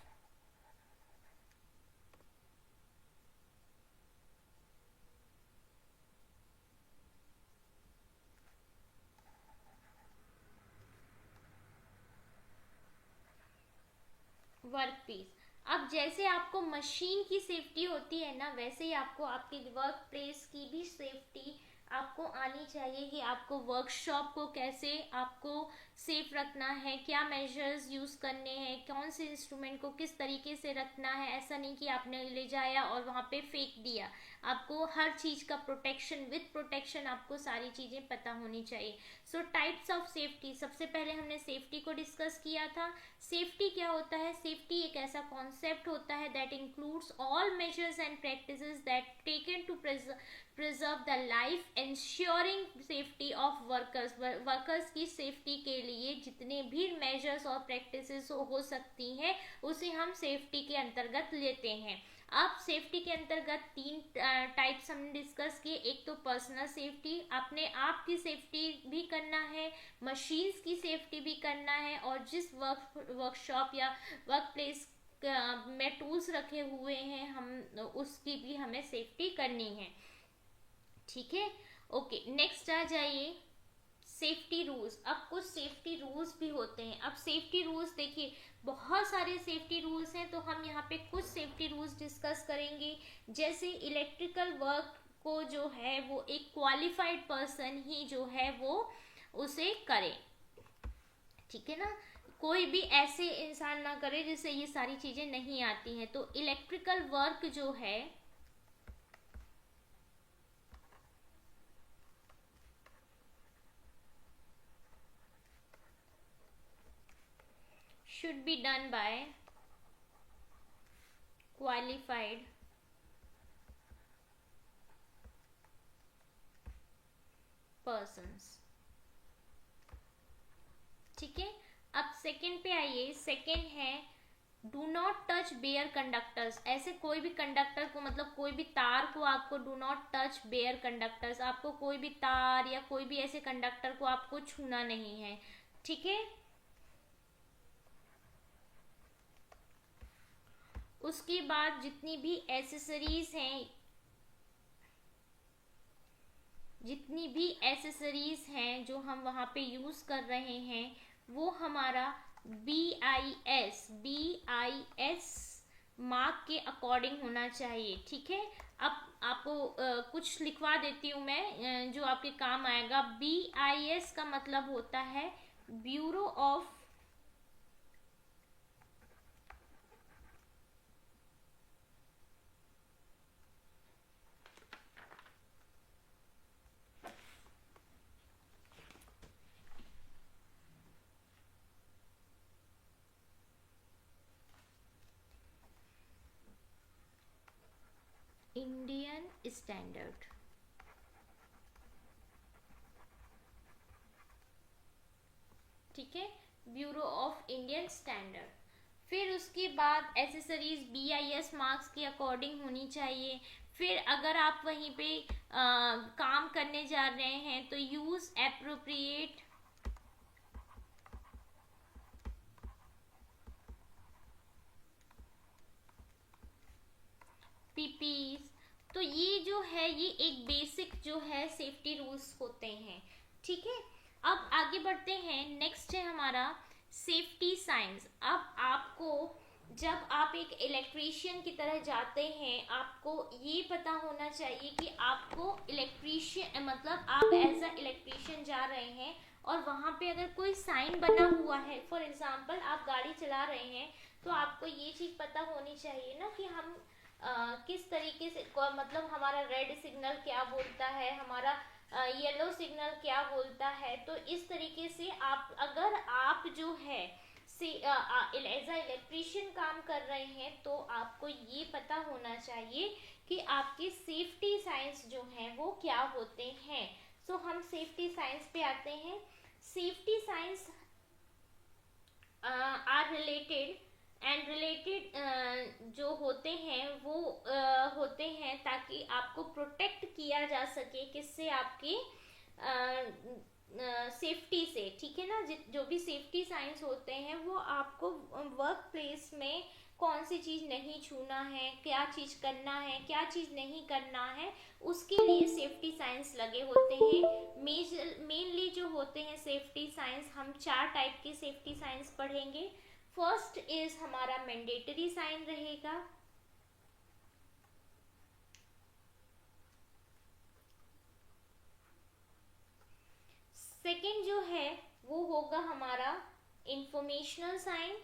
work piece. अब जैसे आपको मशीन की सेफ्टी होती है ना, वैसे ही आपको आपके वर्क प्लेस की भी सेफ्टी आपको आनी चाहिए कि आपको वर्कशॉप को कैसे आपको सेफ रखना है, क्या मेजर्स यूज करने हैं, कौन से इंस्ट्रूमेंट को किस तरीके से रखना है। ऐसा नहीं कि आपने ले जाया और वहां पे फेंक दिया, आपको हर चीज का प्रोटेक्शन, विद प्रोटेक्शन आपको सारी चीजें पता होनी चाहिए। सो टाइप्स ऑफ सेफ्टी, सबसे पहले हमने सेफ्टी को डिस्कस किया था। सेफ्टी क्या होता है, सेफ्टी एक ऐसा कॉन्सेप्ट होता है that includes all measures and practices that taken to preserve the life, ensuring safety of workers की सेफ्टी के लिए जितने भी मेजर्स और प्रैक्टिसेस हो सकती हैं उसे हम सेफ्टी के अंतर्गत लेते हैं। अब सेफ्टी के अंतर्गत 3 टाइप्स हमने डिस्कस किए। एक तो पर्सनल सेफ्टी, अपने आप की सेफ्टी भी करना है, मशीन्स की सेफ्टी भी करना है, और जिस वर्कशॉप या वर्क प्लेस में टूल्स रखे हुए हैं हम उसकी भी हमें सेफ्टी करनी है। ठीक है, ओके नेक्स्ट आ जाइए सेफ्टी रूल्स। अब कुछ सेफ्टी रूल्स भी होते हैं। अब सेफ्टी रूल्स देखिए बहुत सारे सेफ्टी रूल्स हैं तो हम यहाँ पे कुछ सेफ्टी रूल्स डिस्कस करेंगे। जैसे इलेक्ट्रिकल वर्क को जो है वो एक क्वालिफाइड पर्सन ही जो है वो उसे करे। ठीक है ना, कोई भी ऐसे इंसान ना करे जिसे ये सारी चीजें नहीं आती हैं। तो इलेक्ट्रिकल वर्क जो है should be done by qualified persons। ठीक है, अब सेकंड पे आइए। सेकंड है do not touch bare conductors, ऐसे कोई भी कंडक्टर को, मतलब कोई भी तार को आपको do not touch bare conductors, आपको कोई भी तार या कोई भी ऐसे कंडक्टर को आपको छूना नहीं है, ठीक है। उसके बाद जितनी भी एसेसरीज हैं, जितनी भी एसेसरीज हैं जो हम वहाँ पे यूज कर रहे हैं, वो हमारा BIS मार्क के अकॉर्डिंग होना चाहिए, ठीक है। अब आपको कुछ लिखवा देती हूँ मैं, जो आपके काम आएगा। BIS का मतलब होता है ब्यूरो ऑफ इंडियन स्टैंडर्ड, ठीक है, ब्यूरो ऑफ इंडियन स्टैंडर्ड। फिर उसके बाद एसेसरीज BIS मार्क्स के अकॉर्डिंग होनी चाहिए। फिर अगर आप वहीं पे काम करने जा रहे हैं तो यूज एप्रोप्रिएट PPs। तो ये जो है, ये एक बेसिक जो है सेफ्टी रूल्स होते हैं, ठीक है। अब आगे बढ़ते हैं, नेक्स्ट है हमारा सेफ्टी साइंस। अब आपको, जब आप एक इलेक्ट्रीशियन की तरह जाते हैं, आपको ये पता होना चाहिए कि आपको इलेक्ट्रीशियन, मतलब आप एज अ इलेक्ट्रीशियन जा रहे हैं और वहाँ पे अगर कोई साइन बना हुआ है, फॉर एग्जांपल आप गाड़ी चला रहे हैं, तो आपको ये चीज़ पता होनी चाहिए ना कि हम किस तरीके से, मतलब हमारा रेड सिग्नल क्या बोलता है, हमारा येलो सिग्नल क्या बोलता है। तो इस तरीके से आप, अगर आप जो है एज अ इलेक्ट्रीशियन काम कर रहे हैं, तो आपको ये पता होना चाहिए कि आपके सेफ्टी साइंस जो हैं वो क्या होते हैं। सो हम सेफ्टी साइंस पे आते हैं। सेफ्टी साइंस आर रिलेटेड जो होते हैं वो होते हैं ताकि आपको प्रोटेक्ट किया जा सके, किससे, आपके सेफ्टी से, ठीक है ना। जो भी सेफ्टी साइंस होते हैं वो आपको वर्क प्लेस में कौन सी चीज़ नहीं छूना है, क्या चीज़ करना है, क्या चीज़ नहीं करना है, उसके लिए सेफ्टी साइंस लगे होते हैं। मेनली जो होते हैं सेफ्टी साइंस, हम 4 टाइप के सेफ्टी साइंस पढ़ेंगे। फर्स्ट इज हमारा मैंडेटरी साइन रहेगा। सेकंड जो है वो होगा हमारा informational sign.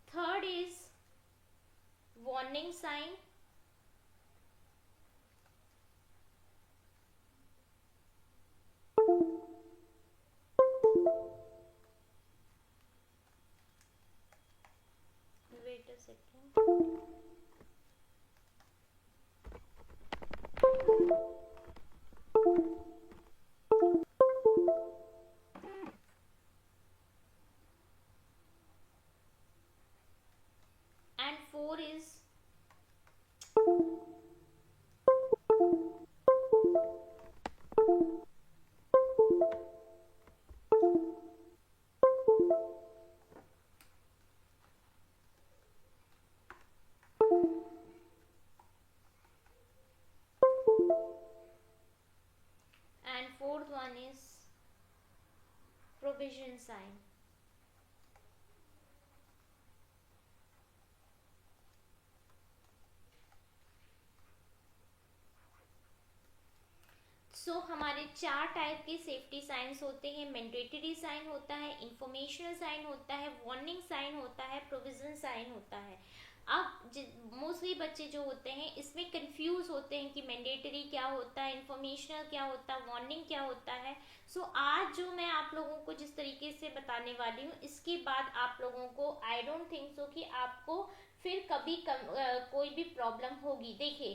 Third is warning sign. Wait a second. And four is and fourth one is provision sign. So हमारे 4 टाइप के सेफ्टी साइंस होते हैं। मैंडेटरी साइन होता है, इंफॉर्मेशनल साइन होता है, वार्निंग साइन होता है, प्रोविजन साइन होता है। अब मोस्टली बच्चे जो होते हैं इसमें कंफ्यूज होते हैं कि मैंडेटरी क्या होता है, इंफॉर्मेशनल क्या होता है, वार्निंग क्या होता है। सो आज जो मैं आप लोगों को जिस तरीके से बताने वाली हूँ, इसके बाद आप लोगों को, आई डोंट थिंक सो कि आपको फिर कभी कोई भी प्रॉब्लम होगी। देखिए,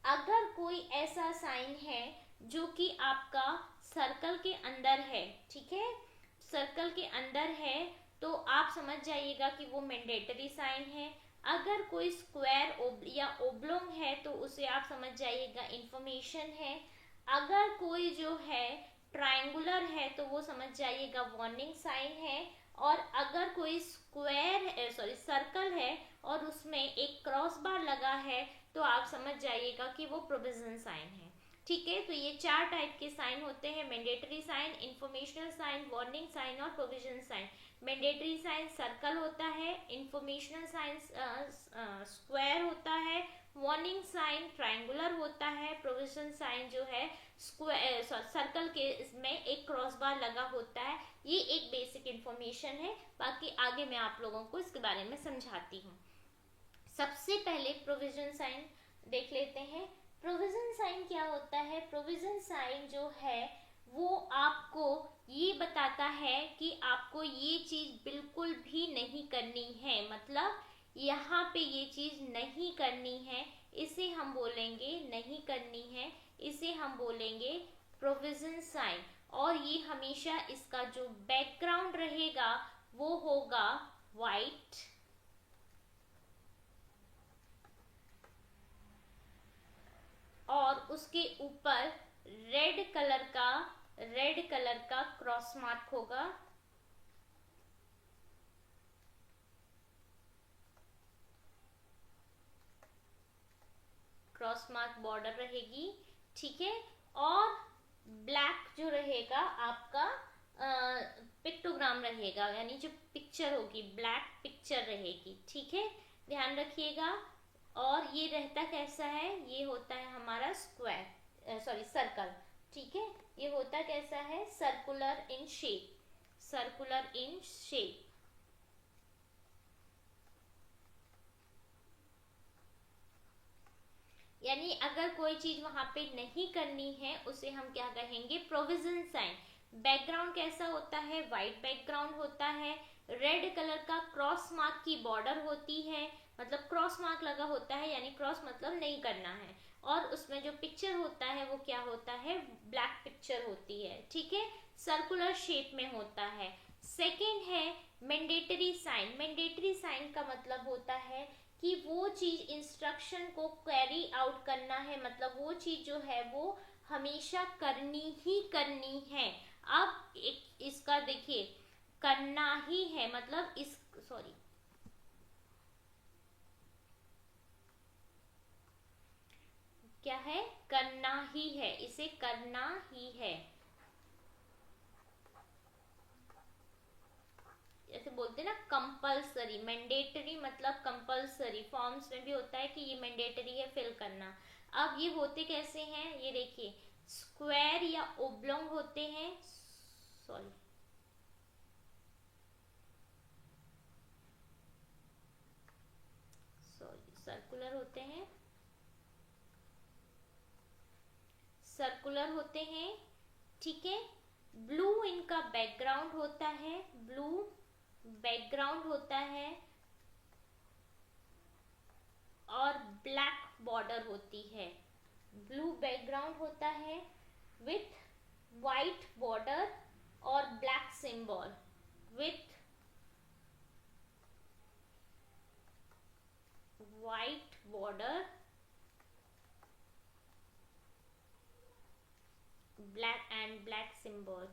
अगर कोई ऐसा साइन है जो कि आपका सर्कल के अंदर है, ठीक है, सर्कल के अंदर है, तो आप समझ जाइएगा कि वो मैंडेटरी साइन है। अगर कोई स्क्वायर या ओब्लोंग है तो उसे आप समझ जाइएगा इंफॉर्मेशन है। अगर कोई जो है ट्रायंगुलर है तो वो समझ जाइएगा वार्निंग साइन है। और अगर कोई स्क्वायर सॉरी सर्कल है और उसमें एक क्रॉस बार लगा है तो आप समझ जाइएगा कि वो प्रोविजन साइन है। ठीक है, तो ये 4 टाइप के साइन होते हैं: mandatory sign, informational sign, warning sign और provision sign. Mandatory sign circle होता है, इंफॉर्मेशनल साइन स्क्वायर होता है, वार्निंग साइन ट्रायंगुलर होता है, प्रोविजन साइन जो है स्क्वायर सर्कल के इसमें एक क्रॉस बार लगा होता है। ये एक बेसिक इंफॉर्मेशन है, बाकी आगे मैं आप लोगों को इसके बारे में समझाती हूँ। सबसे पहले प्रोविजन साइन देख लेते हैं। प्रोविजन साइन क्या होता है? प्रोविजन साइन जो है वो आपको ये बताता है कि आपको ये चीज बिल्कुल भी नहीं करनी है, मतलब यहाँ पे ये चीज नहीं करनी है, इसे हम बोलेंगे नहीं करनी है, इसे हम बोलेंगे प्रोविजन साइन। और ये हमेशा इसका जो बैकग्राउंड रहेगा वो होगा वाइट, और उसके ऊपर रेड कलर का क्रॉस मार्क होगा। क्रॉस मार्क बॉर्डर रहेगी, ठीक है। और ब्लैक जो रहेगा आपका पिक्टोग्राम रहेगा, यानी जो पिक्चर होगी ब्लैक पिक्चर रहेगी, ठीक है, ध्यान रखिएगा। और ये रहता कैसा है? ये होता है हमारा स्क्वायर सॉरी सर्कल, ठीक है। ये होता कैसा है? Circular in shape, circular in shape. यानी अगर कोई चीज वहां पे नहीं करनी है उसे हम क्या कहेंगे? Provision sign. बैकग्राउंड कैसा होता है? वाइट बैकग्राउंड होता है, रेड कलर का क्रॉस मार्क की बॉर्डर होती है, मतलब क्रॉस मार्क लगा होता है, यानी क्रॉस मतलब नहीं करना है। और उसमें जो पिक्चर होता है वो क्या होता है? ब्लैक पिक्चर होती है, ठीक है, सर्कुलर शेप में होता है। सेकेंड है मैंडेटरी साइन। मैंडेटरी साइन का मतलब होता है कि वो चीज इंस्ट्रक्शन को कैरी आउट करना है, मतलब वो चीज जो है वो हमेशा करनी ही करनी है। अब एक इसका देखिए, करना ही है मतलब इस सॉरी क्या है? करना ही है, इसे करना ही है। जैसे बोलते हैं ना कंपल्सरी, मैंडेटरी मतलब कंपल्सरी, फॉर्म्स में भी होता है कि ये मैंडेटरी है फिल करना। अब ये होते कैसे हैं? ये देखिए, स्क्वायर या ओब्लोंग होते हैं, सॉरी सर्कुलर होते हैं, सर्कुलर होते हैं, ठीक है। ब्लू इनका बैकग्राउंड होता है, ब्लू बैकग्राउंड होता है, और ब्लैक बॉर्डर होती है। ब्लू बैकग्राउंड होता है विथ वाइट बॉर्डर और black symbol, with white border black and black symbol.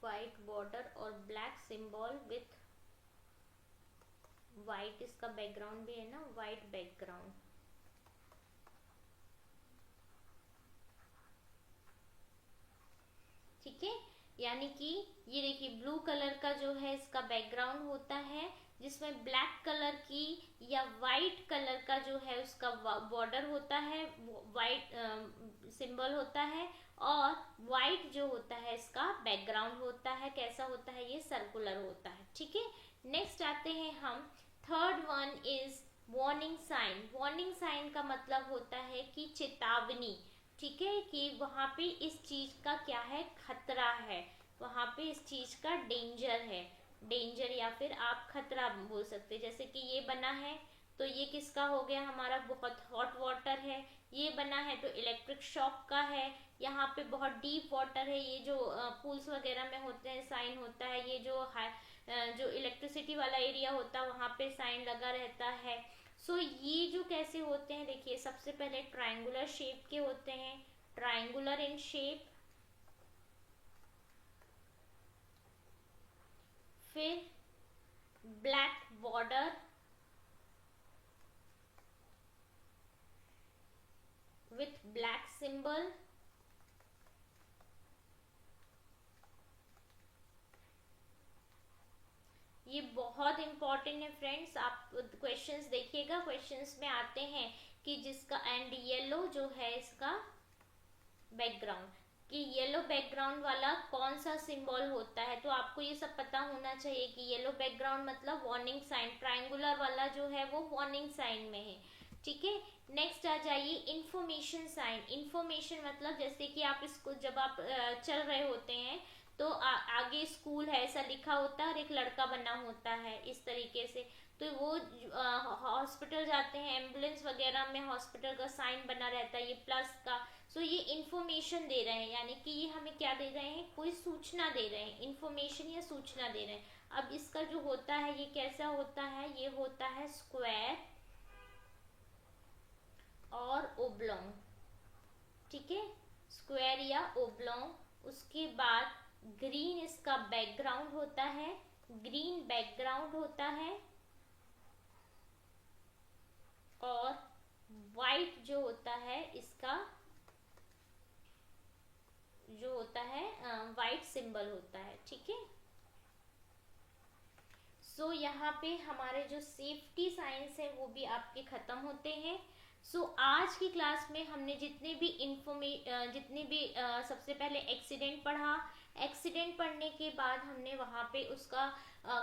White border और ब्लैक सिंबल विथ वाइट, इसका बैकग्राउंड भी है ना, वाइट बैकग्राउंड, ठीक है। यानी कि ये देखिए ब्लू कलर का जो है इसका बैकग्राउंड होता है, जिसमें ब्लैक कलर की या वाइट कलर का जो है उसका बॉर्डर होता है, वाइट सिंबल होता है, और वाइट जो होता है इसका बैकग्राउंड होता है। कैसा होता है? ये सर्कुलर होता है। ठीक है, नेक्स्ट आते हैं हम, third one is warning sign. Warning sign का मतलब होता है कि चेतावनी। ठीक है, कि वहां पे इस चीज का क्या है, खतरा है, वहां पे इस चीज का डेंजर है, डेंजर या फिर आप खतरा बोल सकते हैं। जैसे कि ये बना है तो ये किसका हो गया, हमारा बहुत हॉट वाटर है। ये बना है तो इलेक्ट्रिक शॉक का है। यहाँ पे बहुत डीप वाटर है, ये जो पूल्स वगैरह में होते हैं साइन होता है। ये जो इलेक्ट्रिसिटी वाला एरिया होता है वहां पे साइन लगा रहता है। सो ये जो कैसे होते हैं, देखिए सबसे पहले ट्रायंगुलर शेप के होते हैं, ट्रायंगुलर इन शेप, फिर black border with black symbol, ये बहुत इंपॉर्टेंट है फ्रेंड्स। आप क्वेश्चंस देखिएगा, क्वेश्चंस में आते हैं कि जिसका एंड येलो जो है इसका बैकग्राउंड, कि येलो बैकग्राउंड वाला कौन सा सिंबल होता है। तो आपको ये सब पता होना चाहिए कि येलो बैकग्राउंड मतलब वार्निंग साइन, ट्रायंगुलर वाला जो है वो वार्निंग साइन में है। ठीक है, नेक्स्ट आ जाइए इंफॉर्मेशन साइन। इंफॉर्मेशन मतलब जैसे कि आप इसको जब आप चल रहे होते हैं तो आगे स्कूल है ऐसा लिखा होता है और एक लड़का बना होता है इस तरीके से, तो वो हॉस्पिटल जाते हैं, एम्बुलेंस वगैरह में हॉस्पिटल का साइन बना रहता है ये प्लस का। सो ये इंफॉर्मेशन दे रहे हैं, यानी कि ये हमें क्या दे रहे हैं, कोई सूचना दे रहे हैं, इंफॉर्मेशन या सूचना दे रहे हैं। अब इसका जो होता है ये कैसा होता है, ये होता है स्क्वायर और ओब्लॉन्ग। ठीक है, स्क्वायर या ओब्लॉन्ग। उसके बाद ग्रीन इसका बैकग्राउंड होता है, ग्रीन बैकग्राउंड होता है, और वाइट जो होता है इसका जो होता है वाइट सिंबल होता है। ठीक है, सो यहाँ पे हमारे जो सेफ्टी साइंस है वो भी आपके खत्म होते हैं। सो आज की क्लास में हमने जितने भी सबसे पहले एक्सीडेंट पढ़ा। एक्सीडेंट पढ़ने के बाद हमने वहाँ पे उसका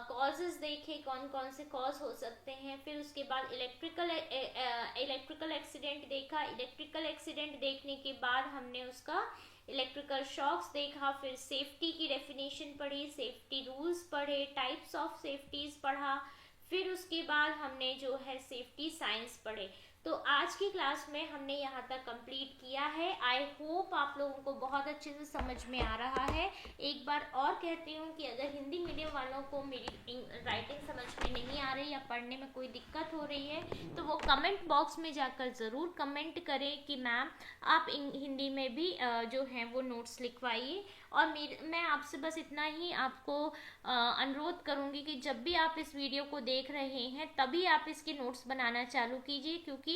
कॉजेज देखे, कौन कौन से कॉज हो सकते हैं। फिर उसके बाद इलेक्ट्रिकल एक्सीडेंट देखा। इलेक्ट्रिकल एक्सीडेंट देखने के बाद हमने उसका इलेक्ट्रिकल शॉक्स देखा। फिर सेफ्टी की डेफिनेशन पढ़ी, सेफ्टी रूल्स पढ़े, टाइप्स ऑफ सेफ्टीज पढ़ा। फिर उसके बाद हमने जो है सेफ्टी साइंस पढ़े। तो आज की क्लास में हमने यहाँ तक कंप्लीट किया है। आई होप आप लोगों को बहुत अच्छे से समझ में आ रहा है। एक बार और कहती हूँ कि अगर हिंदी मीडियम वालों को मेरी राइटिंग समझ में नहीं आ रही या पढ़ने में कोई दिक्कत हो रही है तो वो कमेंट बॉक्स में जाकर ज़रूर कमेंट करें कि मैम आप हिंदी में भी जो है वो नोट्स लिखवाइए। और मैं आपसे बस इतना ही आपको अनुरोध करूँगी कि जब भी आप इस वीडियो को देख रहे हैं तभी आप इसके नोट्स बनाना चालू कीजिए, क्योंकि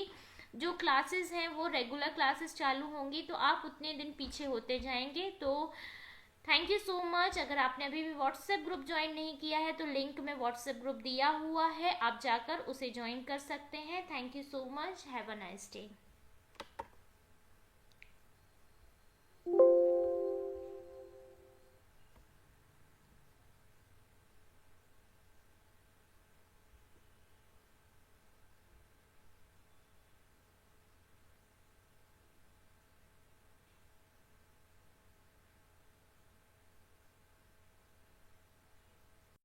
जो क्लासेस हैं वो रेगुलर क्लासेस चालू होंगी तो आप उतने दिन पीछे होते जाएंगे। तो थैंक यू सो मच। अगर आपने अभी भी व्हाट्सएप ग्रुप ज्वाइन नहीं किया है तो लिंक में व्हाट्सएप ग्रुप दिया हुआ है, आप जाकर उसे ज्वाइन कर सकते हैं। Thank you so much, have a nice day.